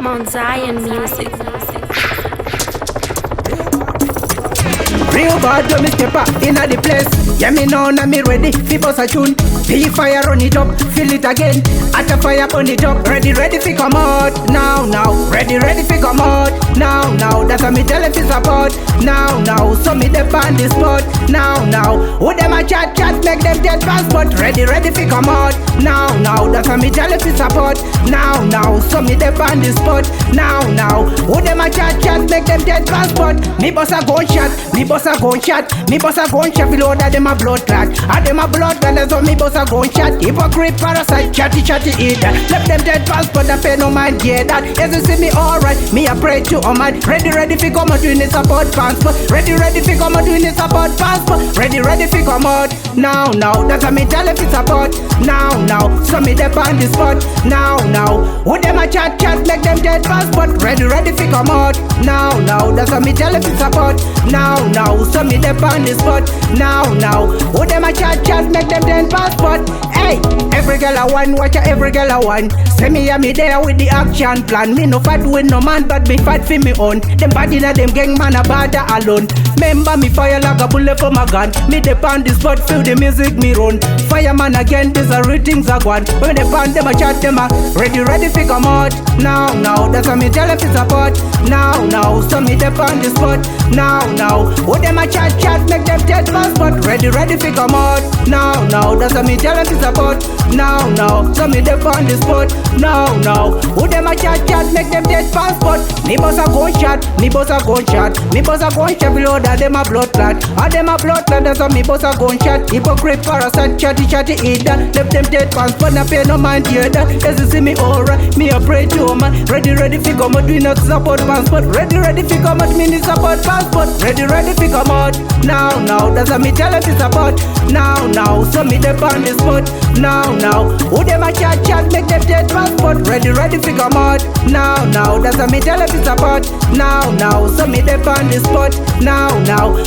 Mount Zion music. Real bad when me step up inna the place. Yeah, me know now me ready fi bust a tune. Feel fire run it up, feel it again. At a fire on it up, ready fi come out. Now, ready fi come out. Now, that's how me tell if it's about. Now, so me dey on the spot. Now, who them a chat, make them get passport. Ready fi come out. Now, that's how me tell if it's about. Now, so me dey on the spot. Now, who them a chat, make them get passport. Me boss a gunshot, me boss a gunshot, me boss a gunshot. Below that them a blood clot, and them a blood clot. So me boss a gunshot. Hypocrite, parasite, chatty eat that. Left them dead passport, I pay no mind, yeah that. Yes, you see me alright, me a pray to a man. Ready fi come out doing this about passport. Ready fi come out doing this about passport. Ready fi come out. Now, that's how me tell if it's about. Now, so me dey on the spot. Now, who them a chat, make them dead passport. Ready fi come out. Now, that's how me tell if it's about. Now, so me dey on the spot. Now, who them a chat, make them dead passport. Hey, every girl I want, watch her, every girl I want. Say me and me there with the action plan. Me no fight with no man, but me fight for me own. Them body na them gang man a bother alone. Remember me fire like a bullet from a gun. Me dey on the spot, feel the music me run. Fireman again, these are real things I want. When they pan them a chat them a ready fi come out. Now, that's how me tell if it's about. Now, so me dey on the spot. Now, who them a chat, make them dead passport. Ready fi come out. Now, that's how me tell if it's about. Now, so me dey on the spot. Now, who them a chat, make them dead passport. Me boss a gunshot, me boss a gunshot, me boss a gunshot. Below that them a blood clot, and them a blood clot. That's how me boss a gunshot. Hypocrite, parasite, chatty eat that. Left them dead passport, na pay no mind, yeah that. Yes, you see me alright, me a pray to a man. Ready fi come out, we not support passport. Ready fi come out, me need support passport. Ready fi come out. Now, that's how me tell if it's about. Now, so me dey on the spot. Now, who them a chat, make them dead passport. Ready fi come out. Now, that's how me tell if it's about. Now, so me dey on the spot. Now,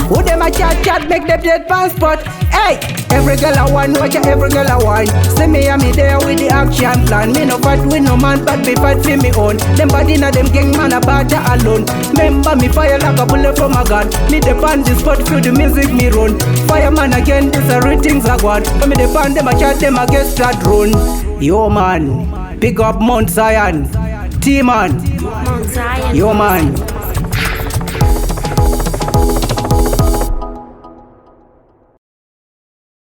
who them a chat, make them dead passport. Hey, every girl I want, watch her, every girl I want. See me and me there with the action plan. Me no fight with no man, but me fight for me own. Them body na them gang man a bother alone. Remember me fire like a bullet from a gun. Me dey on the spot, feel the music me run. Fireman again, these are real things I want. When me dey on them, I chat them, I get start run. Yo man, pick up Mount Zion. T man, Mount Zion. yo man.